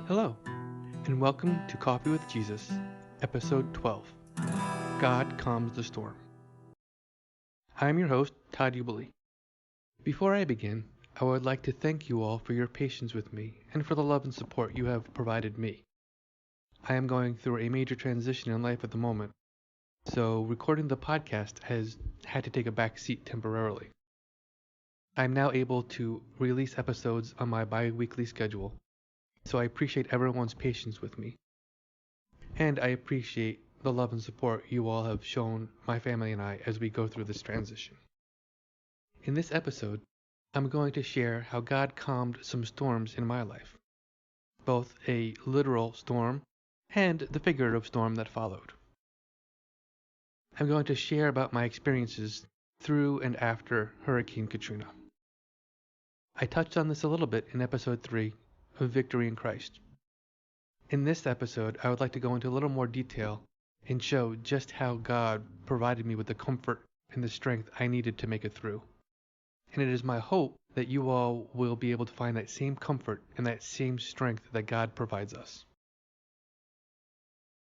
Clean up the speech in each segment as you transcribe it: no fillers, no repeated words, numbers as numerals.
Hello, and welcome to Coffee with Jesus, Episode 12, God Calms the Storm. I am your host, Todd Uebele. Before I begin, I would like to thank you all for your patience with me and for the love and support you have provided me. I am going through a major transition in life at the moment, so recording the podcast has had to take a back seat temporarily. I am now able to release episodes on my bi-weekly schedule, so I appreciate everyone's patience with me. And I appreciate the love and support you all have shown my family and I as we go through this transition. In this episode, I'm going to share how God calmed some storms in my life, both a literal storm and the figurative storm that followed. I'm going to share about my experiences through and after Hurricane Katrina. I touched on this a little bit in episode 3 of Victory in Christ. In this episode, I would like to go into a little more detail and show just how God provided me with the comfort and the strength I needed to make it through. And it is my hope that you all will be able to find that same comfort and that same strength that God provides us.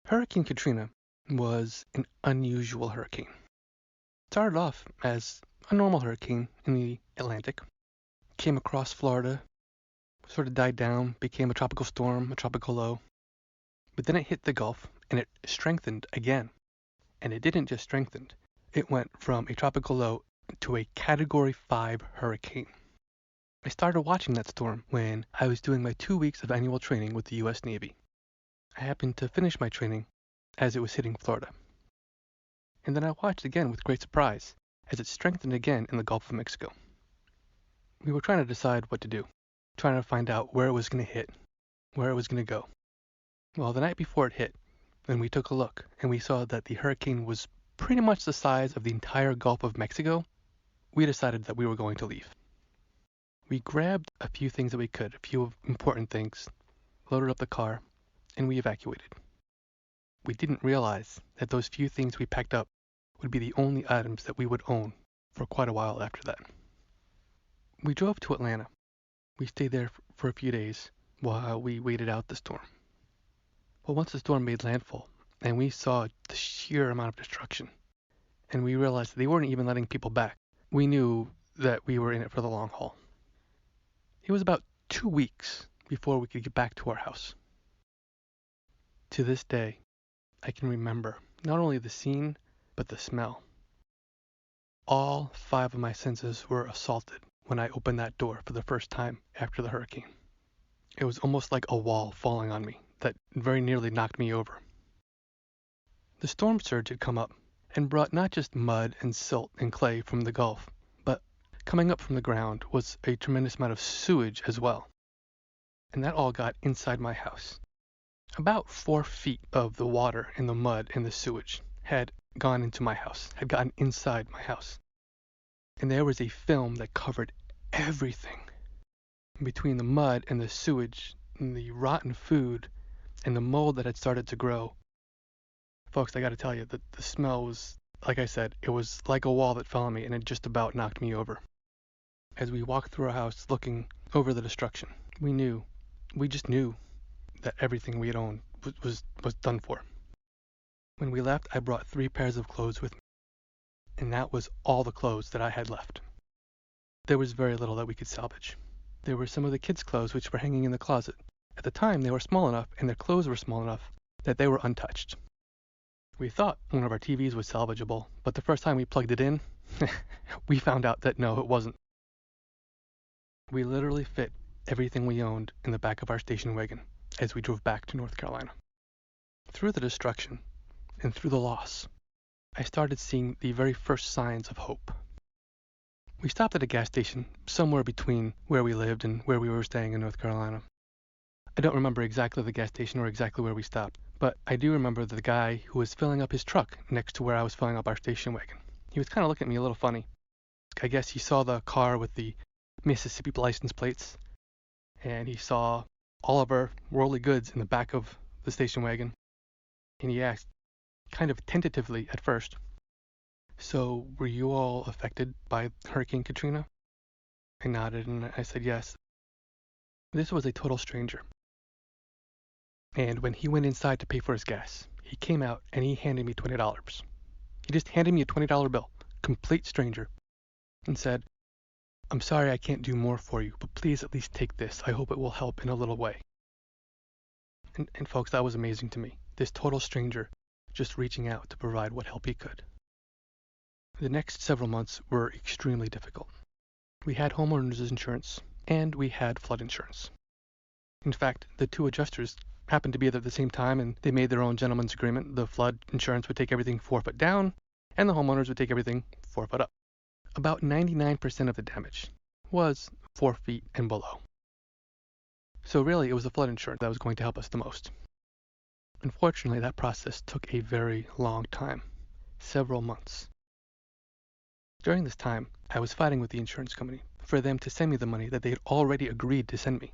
Hurricane Katrina was an unusual hurricane. It started off as a normal hurricane in the Atlantic, came across Florida, sort of died down, became a tropical storm, a tropical low. But then it hit the Gulf and it strengthened again. And it didn't just strengthen, it went from a tropical low to a Category 5 hurricane. I started watching that storm when I was doing my 2 weeks of annual training with the U.S. Navy. I happened to finish my training as it was hitting Florida. And then I watched again with great surprise as it strengthened again in the Gulf of Mexico. We were trying to decide what to do, trying to find out where it was going to hit, where it was going to go. Well, the night before it hit, when we took a look and we saw that the hurricane was pretty much the size of the entire Gulf of Mexico, we decided that we were going to leave. We grabbed a few things that we could, a few important things, loaded up the car, and we evacuated. We didn't realize that those few things we packed up would be the only items that we would own for quite a while after that. We drove to Atlanta. We stayed there for a few days while we waited out the storm. Well, once the storm made landfall and we saw the sheer amount of destruction, and we realized they weren't even letting people back, we knew that we were in it for the long haul. It was about 2 weeks before we could get back to our house. To this day, I can remember not only the scene, but the smell. All 5 of my senses were assaulted when I opened that door for the first time after the hurricane. It was almost like a wall falling on me that very nearly knocked me over. The storm surge had come up and brought not just mud and silt and clay from the Gulf, but coming up from the ground was a tremendous amount of sewage as well. And that all got inside my house. About 4 feet of the water and the mud and the sewage had gone into my house, had gotten inside my house. And there was a film that covered everything. Between the mud and the sewage and the rotten food and the mold that had started to grow. Folks, I gotta tell you that the smell was, like I said, it was like a wall that fell on me and it just about knocked me over. As we walked through our house looking over the destruction, we just knew that everything we had owned was done for. When we left, I brought 3 pairs of clothes with me, and that was all the clothes that I had left. There was very little that we could salvage. There were some of the kids' clothes which were hanging in the closet. At the time, they were small enough and their clothes were small enough that they were untouched. We thought one of our TVs was salvageable, but the first time we plugged it in, we found out that no, it wasn't. We literally fit everything we owned in the back of our station wagon as we drove back to North Carolina. Through the destruction and through the loss, I started seeing the very first signs of hope. We stopped at a gas station somewhere between where we lived and where we were staying in North Carolina. I don't remember exactly the gas station or exactly where we stopped, but I do remember the guy who was filling up his truck next to where I was filling up our station wagon. He was kind of looking at me a little funny. I guess he saw the car with the Mississippi license plates, and he saw all of our worldly goods in the back of the station wagon, and he asked, kind of tentatively at first, "So, were you all affected by Hurricane Katrina?" I nodded and I said yes. This was a total stranger. And when he went inside to pay for his gas, he came out and he handed me $20. He just handed me a $20 bill, complete stranger, and said, "I'm sorry I can't do more for you, but please at least take this. I hope it will help in a little way." And folks, that was amazing to me. This total stranger just reaching out to provide what help he could. The next several months were extremely difficult. We had homeowners insurance and we had flood insurance. In fact, the two adjusters happened to be there at the same time, and they made their own gentleman's agreement. The flood insurance would take everything 4 foot down, and the homeowners would take everything 4 foot up. About 99% of the damage was 4 feet and below. So really, it was the flood insurance that was going to help us the most. Unfortunately, that process took a very long time, several months. During this time, I was fighting with the insurance company for them to send me the money that they had already agreed to send me.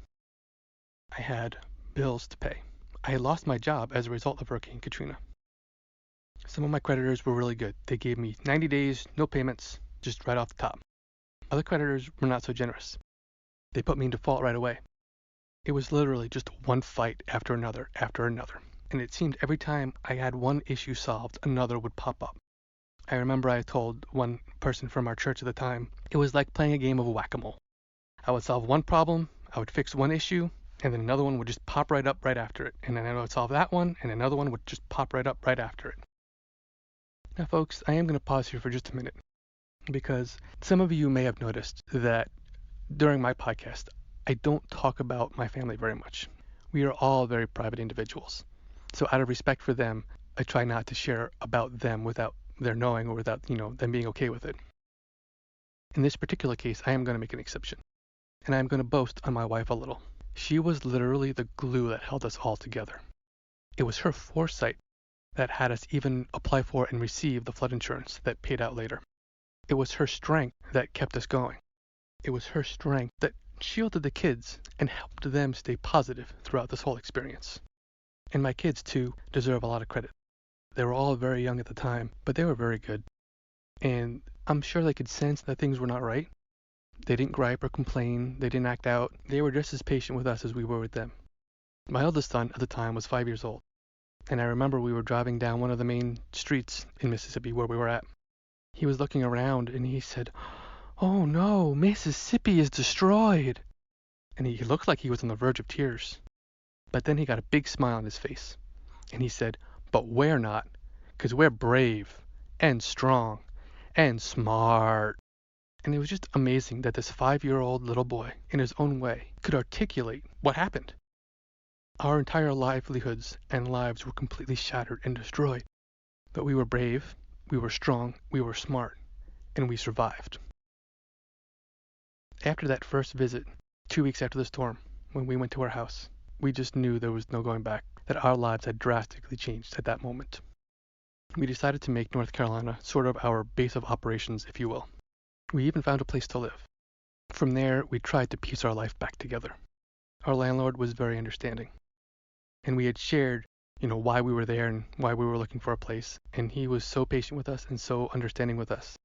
I had bills to pay. I had lost my job as a result of Hurricane Katrina. Some of my creditors were really good. They gave me 90 days, no payments, just right off the top. Other creditors were not so generous. They put me in default right away. It was literally just one fight after another, and it seemed every time I had one issue solved, another would pop up. I remember I told one person from our church at the time, it was like playing a game of whack-a-mole. I would solve one problem, I would fix one issue, and then another one would just pop right up right after it. And then I would solve that one, and another one would just pop right up right after it. Now, folks, I am going to pause here for just a minute, because some of you may have noticed that during my podcast, I don't talk about my family very much. We are all very private individuals. So out of respect for them, I try not to share about them without their knowing or without, them being okay with it. In this particular case, I am going to make an exception. And I'm going to boast on my wife a little. She was literally the glue that held us all together. It was her foresight that had us even apply for and receive the flood insurance that paid out later. It was her strength that kept us going. It was her strength that shielded the kids and helped them stay positive throughout this whole experience. And my kids, too, deserve a lot of credit. They were all very young at the time, but they were very good. And I'm sure they could sense that things were not right. They didn't gripe or complain. They didn't act out. They were just as patient with us as we were with them. My eldest son at the time was 5 years old. And I remember we were driving down one of the main streets in Mississippi where we were at. He was looking around and he said, "Oh no, Mississippi is destroyed." And he looked like he was on the verge of tears. But then he got a big smile on his face. And he said, "But we're not, 'cause we're brave and strong and smart." And it was just amazing that this 5-year-old little boy, in his own way, could articulate what happened. Our entire livelihoods and lives were completely shattered and destroyed. But we were brave, we were strong, we were smart, and we survived. After that first visit, 2 weeks after the storm, when we went to our house, we just knew there was no going back, that our lives had drastically changed at that moment. We decided to make North Carolina sort of our base of operations, if you will. We even found a place to live. From there, we tried to piece our life back together. Our landlord was very understanding. And we had shared, why we were there and why we were looking for a place. And he was so patient with us and so understanding with us.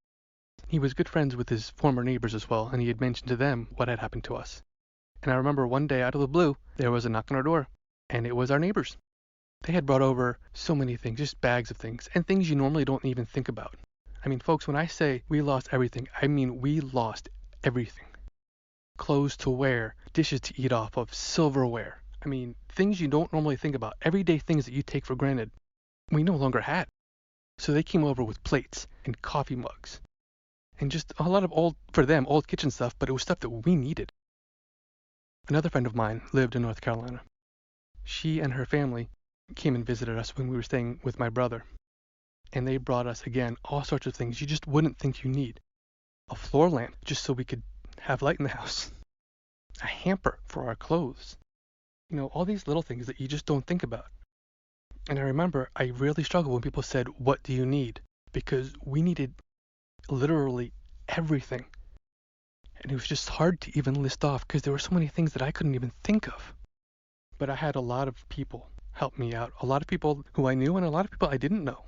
He was good friends with his former neighbors as well, and he had mentioned to them what had happened to us. And I remember one day out of the blue, there was a knock on our door, and it was our neighbors. They had brought over so many things, just bags of things, and things you normally don't even think about. I mean, folks, when I say we lost everything, I mean we lost everything. Clothes to wear, dishes to eat off of, silverware. I mean, things you don't normally think about, everyday things that you take for granted, we no longer had. So they came over with plates and coffee mugs and just a lot of old kitchen stuff, but it was stuff that we needed. Another friend of mine lived in North Carolina. She and her family came and visited us when we were staying with my brother. And they brought us, again, all sorts of things you just wouldn't think you need. A floor lamp, just so we could have light in the house. A hamper for our clothes. All these little things that you just don't think about. And I remember I really struggled when people said, "What do you need?" Because we needed literally everything. And it was just hard to even list off because there were so many things that I couldn't even think of. But I had a lot of people help me out. A lot of people who I knew and a lot of people I didn't know.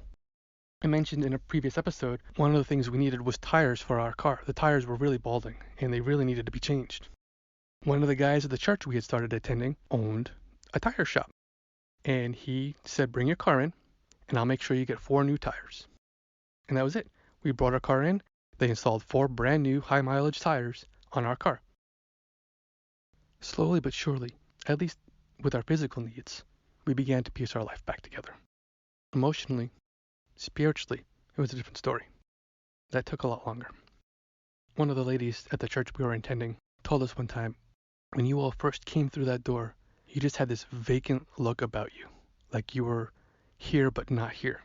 I mentioned in a previous episode, one of the things we needed was tires for our car. The tires were really balding, and they really needed to be changed. One of the guys at the church we had started attending owned a tire shop. And he said, bring your car in, and I'll make sure you get 4 new tires. And that was it. We brought our car in. They installed 4 brand new high mileage tires on our car. Slowly but surely, at least with our physical needs, we began to piece our life back together. Emotionally, spiritually, it was a different story. That took a lot longer. One of the ladies at the church we were attending told us one time, when you all first came through that door, you just had this vacant look about you, like you were here but not here.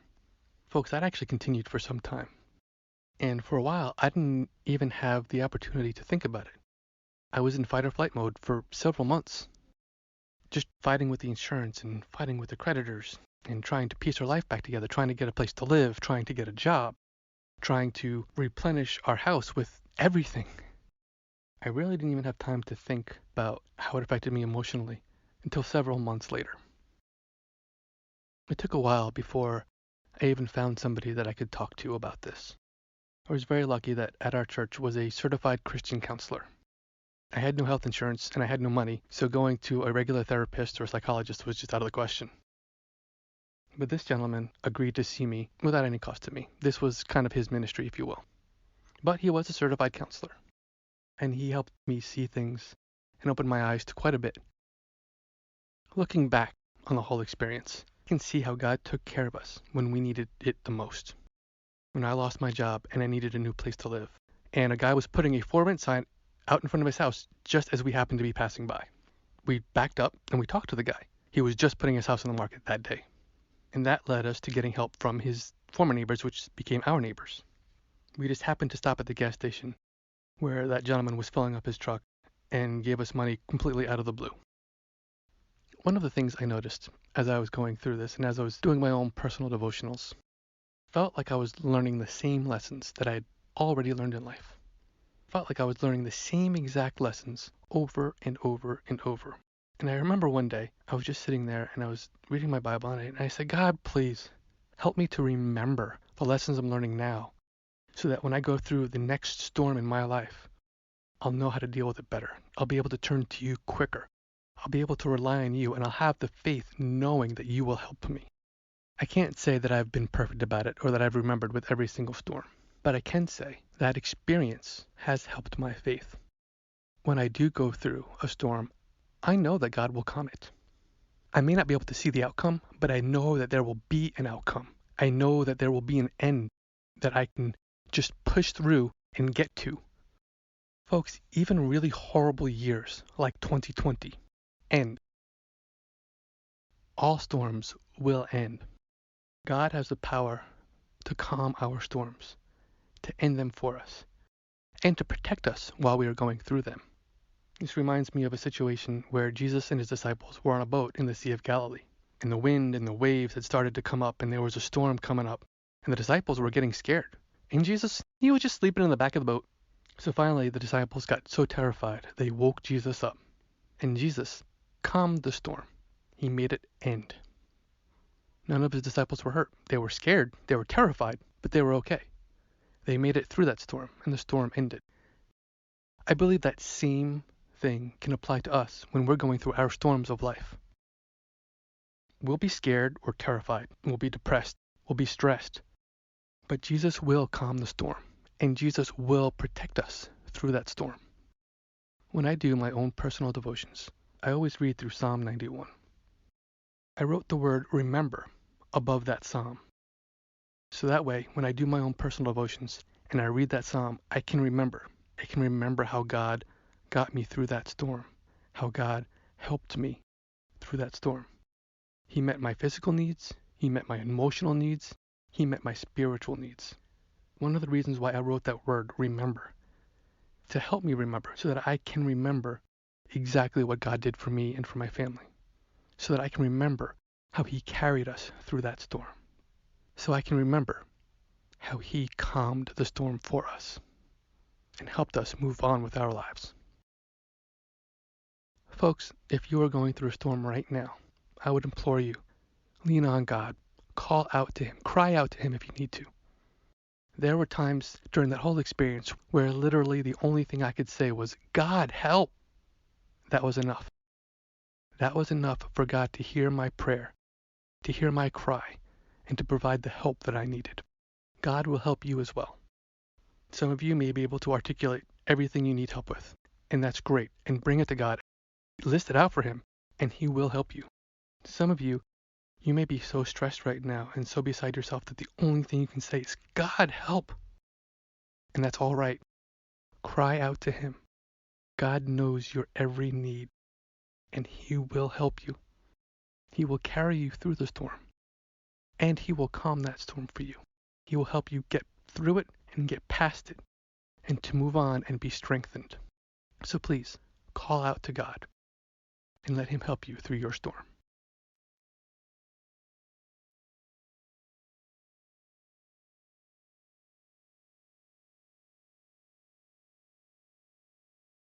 Folks, that actually continued for some time. And for a while, I didn't even have the opportunity to think about it. I was in fight or flight mode for several months, just fighting with the insurance and fighting with the creditors and trying to piece our life back together, trying to get a place to live, trying to get a job, trying to replenish our house with everything. I really didn't even have time to think about how it affected me emotionally until several months later. It took a while before I even found somebody that I could talk to about this. I was very lucky that at our church was a certified Christian counselor. I had no health insurance and I had no money, so going to a regular therapist or psychologist was just out of the question. But this gentleman agreed to see me without any cost to me. This was kind of his ministry, if you will. But he was a certified counselor, and he helped me see things and open my eyes to quite a bit. Looking back on the whole experience, I can see how God took care of us when we needed it the most. When I lost my job and I needed a new place to live, and a guy was putting a for rent sign out in front of his house just as we happened to be passing by. We backed up and we talked to the guy. He was just putting his house on the market that day. And that led us to getting help from his former neighbors, which became our neighbors. We just happened to stop at the gas station where that gentleman was filling up his truck and gave us money completely out of the blue. One of the things I noticed as I was going through this and as I was doing my own personal devotionals, felt like I was learning the same lessons that I had already learned in life. Felt like I was learning the same exact lessons over and over and over. And I remember one day I was just sitting there and I was reading my Bible and I said, God, please help me to remember the lessons I'm learning now so that when I go through the next storm in my life, I'll know how to deal with it better. I'll be able to turn to you quicker. I'll be able to rely on you and I'll have the faith knowing that you will help me. I can't say that I've been perfect about it or that I've remembered with every single storm, but I can say that experience has helped my faith. When I do go through a storm, I know that God will calm it. I may not be able to see the outcome, but I know that there will be an outcome. I know that there will be an end that I can just push through and get to. Folks, even really horrible years like 2020 end. All storms will end. God has the power to calm our storms, to end them for us, and to protect us while we are going through them. This reminds me of a situation where Jesus and his disciples were on a boat in the Sea of Galilee, and the wind and the waves had started to come up, and there was a storm coming up, and the disciples were getting scared. And Jesus, he was just sleeping in the back of the boat. So finally, the disciples got so terrified, they woke Jesus up, and Jesus calmed the storm. He made it end. None of his disciples were hurt. They were scared, they were terrified, but they were okay. They made it through that storm, and the storm ended. I believe that same thing can apply to us when we're going through our storms of life. We'll be scared or terrified, we'll be depressed, we'll be stressed, but Jesus will calm the storm, and Jesus will protect us through that storm. When I do my own personal devotions, I always read through Psalm 91. I wrote the word remember above that psalm. So that way, when I do my own personal devotions and I read that psalm, I can remember. I can remember how God got me through that storm, how God helped me through that storm. He met my physical needs, he met my emotional needs, he met my spiritual needs. One of the reasons why I wrote that word remember, to help me remember, so that I can remember exactly what God did for me and for my family, so that I can remember how he carried us through that storm, so I can remember how he calmed the storm for us and helped us move on with our lives. Folks, if you are going through a storm right now, I would implore you, lean on God, call out to him, cry out to him if you need to. There were times during that whole experience where literally the only thing I could say was, God, help! That was enough. That was enough for God to hear my prayer to hear my cry, and to provide the help that I needed. God will help you as well. Some of you may be able to articulate everything you need help with, and that's great, and bring it to God. List it out for Him, and He will help you. Some of you, you may be so stressed right now and so beside yourself that the only thing you can say is, God, help. And that's all right. Cry out to Him. God knows your every need, and He will help you. He will carry you through the storm, and He will calm that storm for you. He will help you get through it and get past it, and to move on and be strengthened. So please, call out to God and let Him help you through your storm.